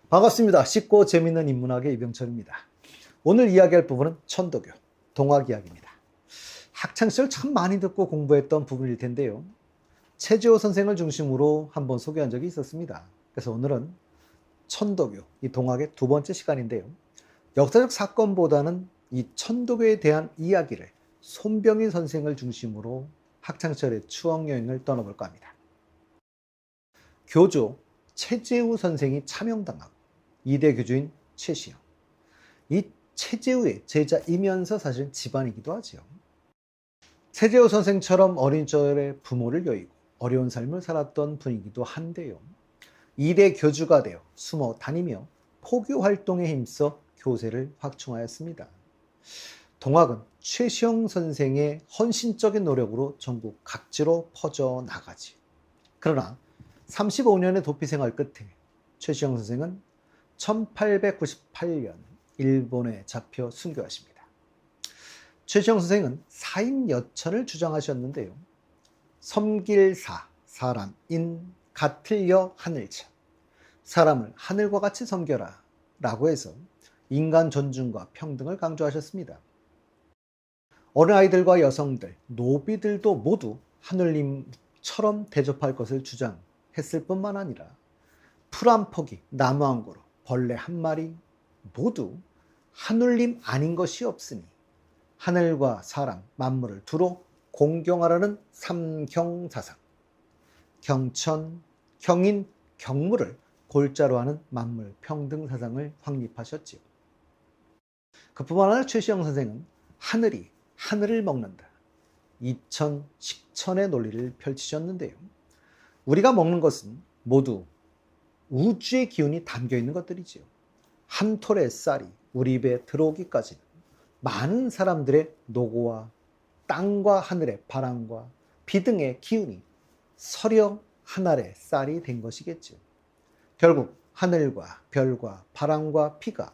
반갑습니다. 쉽고 재미있는 인문학의 이병철입니다. 오늘 이야기할 부분은 천도교, 동학 이야기입니다. 학창시절 참 많이 듣고 공부했던 부분일 텐데요. 최지호 선생을 중심으로 한번 소개한 적이 있었습니다. 그래서 오늘은 천도교, 이 동학의 두 번째 시간인데요. 역사적 사건보다는 이 천도교에 대한 이야기를 손병희 선생을 중심으로 학창시절의 추억여행을 떠나볼까 합니다. 교조 최재우 선생이 차명당하고 2대 교주인 최시영. 이 최재우의 제자이면서 사실 집안이기도 하죠. 최재우 선생처럼 어린 시절에 부모를 여의고 어려운 삶을 살았던 분이기도 한데요. 2대 교주가 되어 숨어 다니며 포교 활동에 힘써 교세를 확충하였습니다. 동학은 최시영 선생의 헌신적인 노력으로 전국 각지로 퍼져나가지. 그러나 35년의 도피 생활 끝에 최시영 선생은 1898년 일본에 잡혀 순교하십니다. 최시영 선생은 사임여천을 주장하셨는데요. 섬길사, 사람인 같을여 하늘차. 사람을 하늘과 같이 섬겨라 라고 해서 인간 존중과 평등을 강조하셨습니다. 어린아이들과 여성들, 노비들도 모두 하늘님처럼 대접할 것을 주장했을 뿐만 아니라 풀 한 포기, 나무 한 그루, 벌레 한 마리 모두 하늘님 아닌 것이 없으니 하늘과 사람, 만물을 두루 공경하라는 삼경사상, 경천, 경인, 경무를 골자로 하는 만물 평등 사상을 확립하셨지요. 그뿐만 아니라 최시영 선생은 하늘이 하늘을 먹는다, 이천, 식천의 논리를 펼치셨는데요. 우리가 먹는 것은 모두 우주의 기운이 담겨 있는 것들이지요. 한 톨의 쌀이 우리 입에 들어오기까지는 많은 사람들의 노고와 땅과 하늘의 바람과 비 등의 기운이 서려 한 알의 쌀이 된 것이겠죠. 결국 하늘과 별과 바람과 비가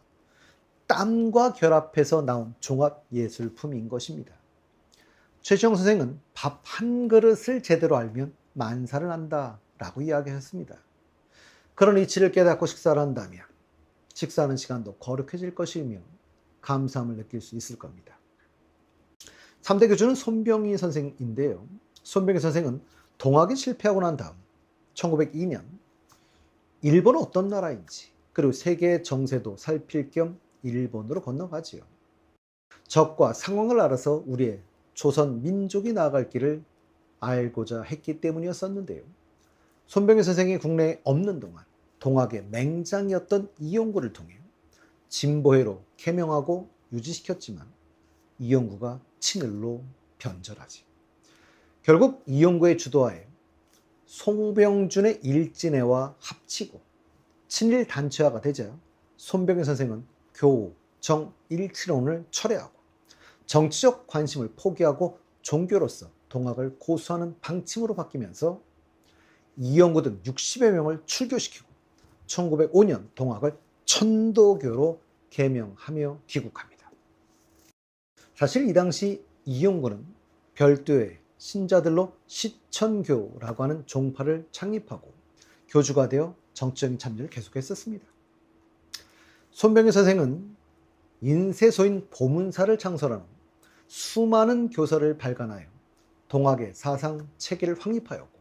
땀과 결합해서 나온 종합 예술품인 것입니다. 최시영 선생은 밥 한 그릇을 제대로 알면 만사를 한다라고 이야기하셨습니다. 그런 이치를 깨닫고 식사를 한다면 식사하는 시간도 거룩해질 것이며 감사함을 느낄 수 있을 겁니다. 3대 교주는 손병희 선생인데요. 손병희 선생은 동학이 실패하고 난 다음 1902년 일본은 어떤 나라인지 그리고 세계 정세도 살필 겸 일본으로 건너가지요. 적과 상황을 알아서 우리의 조선 민족이 나아갈 길을 알고자 했기 때문이었었는데요. 손병희 선생이 국내에 없는 동안 동학의 맹장이었던 이용구를 통해 진보회로 개명하고 유지시켰지만 이용구가 친일로 변절하지. 결국 이용구의 주도하에 송병준의 일진회와 합치고 친일 단체화가 되자 손병희 선생은 교우, 정, 일치론을 철회하고 정치적 관심을 포기하고 종교로서 동학을 고수하는 방침으로 바뀌면서 이용구 등 60여 명을 출교시키고 1905년 동학을 천도교로 개명하며 귀국합니다. 사실 이 당시 이용구는 별도의 신자들로 시천교라고 하는 종파를 창립하고 교주가 되어 정치적인 참여를 계속했었습니다. 손병희 선생은 인쇄소인 보문사를 창설하는 수많은 교서를 발간하여 동학의 사상 체계를 확립하였고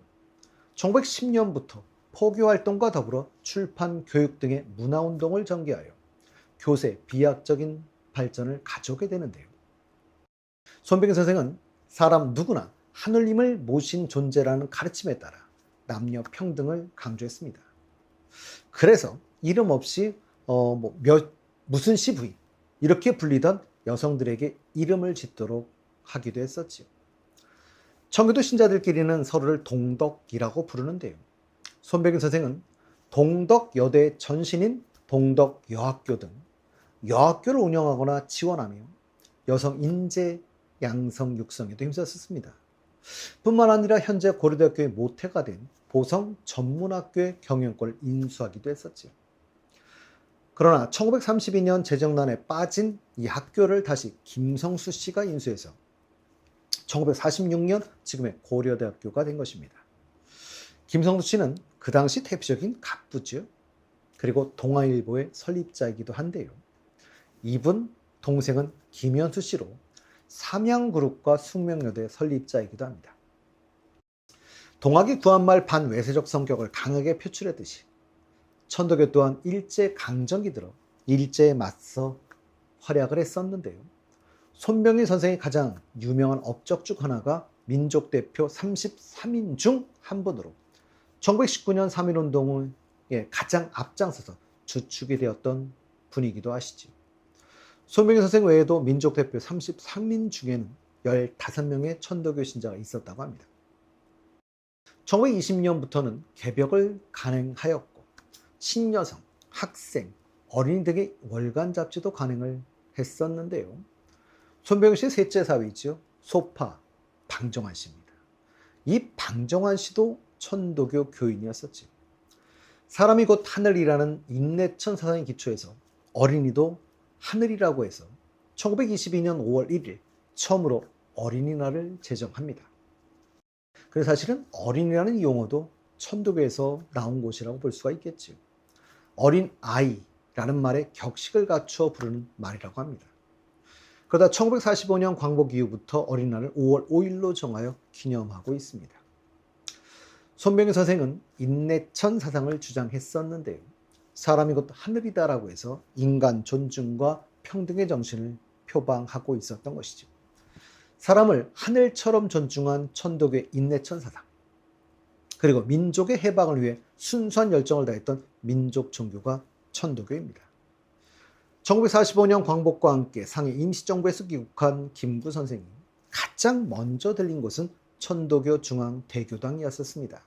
1910년부터 포교활동과 더불어 출판, 교육 등의 문화운동을 전개하여 교세, 비약적인 발전을 가져오게 되는데요. 손병희 선생은 사람 누구나 하늘님을 모신 존재라는 가르침에 따라 남녀 평등을 강조했습니다. 그래서 이름 없이 무슨 씨 부인 이렇게 불리던 여성들에게 이름을 짓도록 하기도 했었지요. 청교도 신자들끼리는 서로를 동덕이라고 부르는데요. 손병희 선생은 동덕여대 전신인 동덕여학교 등 여학교를 운영하거나 지원하며 여성 인재 양성 육성에도 힘썼습니다. 뿐만 아니라 현재 고려대학교의 모태가 된 보성 전문학교의 경영권을 인수하기도 했었죠. 그러나 1932년 재정난에 빠진 이 학교를 다시 김성수 씨가 인수해서 1946년 지금의 고려대학교가 된 것입니다. 김성수 씨는 그 당시 대표적인 갑부죠. 그리고 동아일보의 설립자이기도 한데요. 이분 동생은 김현수 씨로 삼양그룹과 숙명여대 설립자이기도 합니다. 동학이 구한말 반외세적 성격을 강하게 표출했듯이 천도교 또한 일제강점기 들어 일제에 맞서 활약을 했었는데요. 손병희 선생의 가장 유명한 업적 중 하나가 민족대표 33인 중 한 분으로 1919년 3.1운동에 가장 앞장서서 주축이 되었던 분이기도 하시죠. 손병희 선생 외에도 민족대표 33인 중에는 15명의 천도교 신자가 있었다고 합니다. 1920년부터는 개벽을 간행하였고 신여성, 학생, 어린이 등의 월간 잡지도 간행을 했었는데요. 손병희 씨의 셋째 사위죠. 소파 방정환 씨입니다. 이 방정환 씨도 천도교 교인이었었죠. 사람이 곧 하늘이라는 인내천 사상의 기초에서 어린이도 하늘이라고 해서 1922년 5월 1일 처음으로 어린이날을 제정합니다. 그래서 사실은 어린이라는 용어도 천도교에서 나온 곳이라고 볼 수가 있겠죠. 어린 아이라는 말에 격식을 갖추어 부르는 말이라고 합니다. 그러다 1945년 광복 이후부터 어린이날을 5월 5일로 정하여 기념하고 있습니다. 손병희 선생은 인내천 사상을 주장했었는데요. 사람이 곧 하늘이다라고 해서 인간 존중과 평등의 정신을 표방하고 있었던 것이죠. 사람을 하늘처럼 존중한 천도교의 인내천 사상, 그리고 민족의 해방을 위해 순수한 열정을 다했던 민족 종교가 천도교입니다. 1945년 광복과 함께 상해 임시정부에서 귀국한 김구 선생이 가장 먼저 들린 곳은 천도교 중앙대교당이었습니다.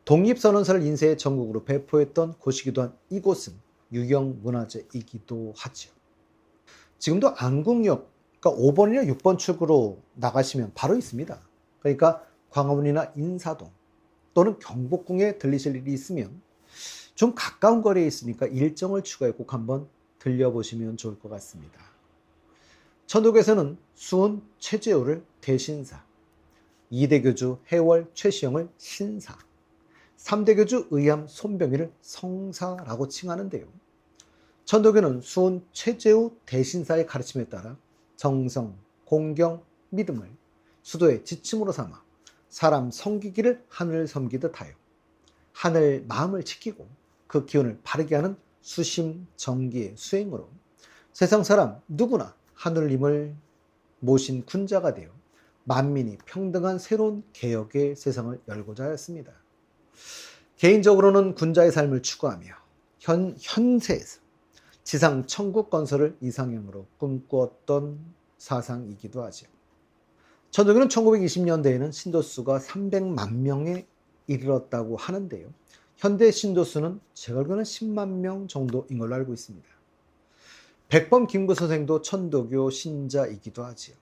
독립선언서를 인쇄해 전국으로 배포했던 곳이기도 한 이곳은 유형문화재이기도 하죠. 지금도 안국역, 그러니까 5번이나 6번 출구로 나가시면 바로 있습니다. 그러니까 광화문이나 인사동 또는 경복궁에 들리실 일이 있으면 좀 가까운 거리에 있으니까 일정을 추가해 꼭 한번 들려보시면 좋을 것 같습니다. 천도교에서는 수훈 최재우를 대신사, 2대 교주 해월 최시영을 신사, 3대 교주 의암 손병희를 성사라고 칭하는데요. 천도교는 수훈 최재우 대신사의 가르침에 따라 정성, 공경, 믿음을 수도의 지침으로 삼아 사람 섬기기를 하늘 섬기듯 하여 하늘 마음을 지키고 그 기운을 바르게 하는 수심 정기의 수행으로 세상 사람 누구나 하늘님을 모신 군자가 되어 만민이 평등한 새로운 개혁의 세상을 열고자 하였습니다. 개인적으로는 군자의 삶을 추구하며 현세에서 지상 천국 건설을 이상향으로 꿈꾸었던 사상이기도 하죠. 천도교는 1920년대에는 신도수가 300만 명에 이르렀다고 하는데요. 현대 신도수는 제가 알기로는 10만 명 정도인 걸로 알고 있습니다. 백범 김구 선생도 천도교 신자이기도 하지요.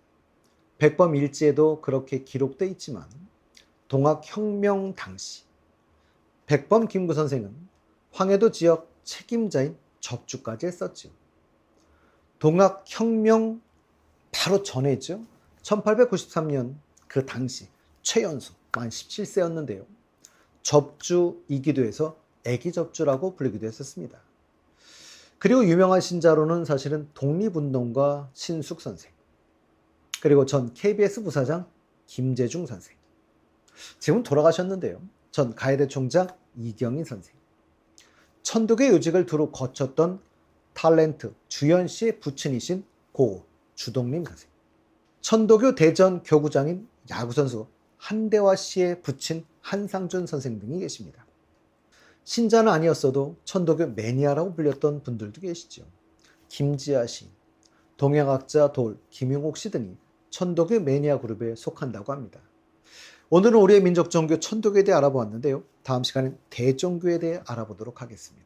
백범 일지에도 그렇게 기록되어 있지만 동학혁명 당시 백범 김구 선생은 황해도 지역 책임자인 접주까지 했었죠. 동학혁명 바로 전에죠. 1893년 그 당시 최연소 만 17세였는데요. 접주이기도 해서 애기접주라고 불리기도 했었습니다. 그리고 유명한 신자로는 사실은 독립운동가 신숙 선생, 그리고 전 KBS 부사장 김재중 선생, 지금 돌아가셨는데요. 전 가해대 총장 이경인 선생, 천도교 요직을 두루 거쳤던 탤런트 주연 씨의 부친이신 고 주동림 선생, 천도교 대전 교구장인 야구선수 한대화 씨의 부친 한상준 선생 등이 계십니다. 신자는 아니었어도 천도교 매니아라고 불렸던 분들도 계시죠. 김지아 씨, 동양학자 돌 김용옥 씨 등이 천도교 매니아 그룹에 속한다고 합니다. 오늘은 우리의 민족 종교 천도교에 대해 알아보았는데요. 다음 시간엔 대종교에 대해 알아보도록 하겠습니다.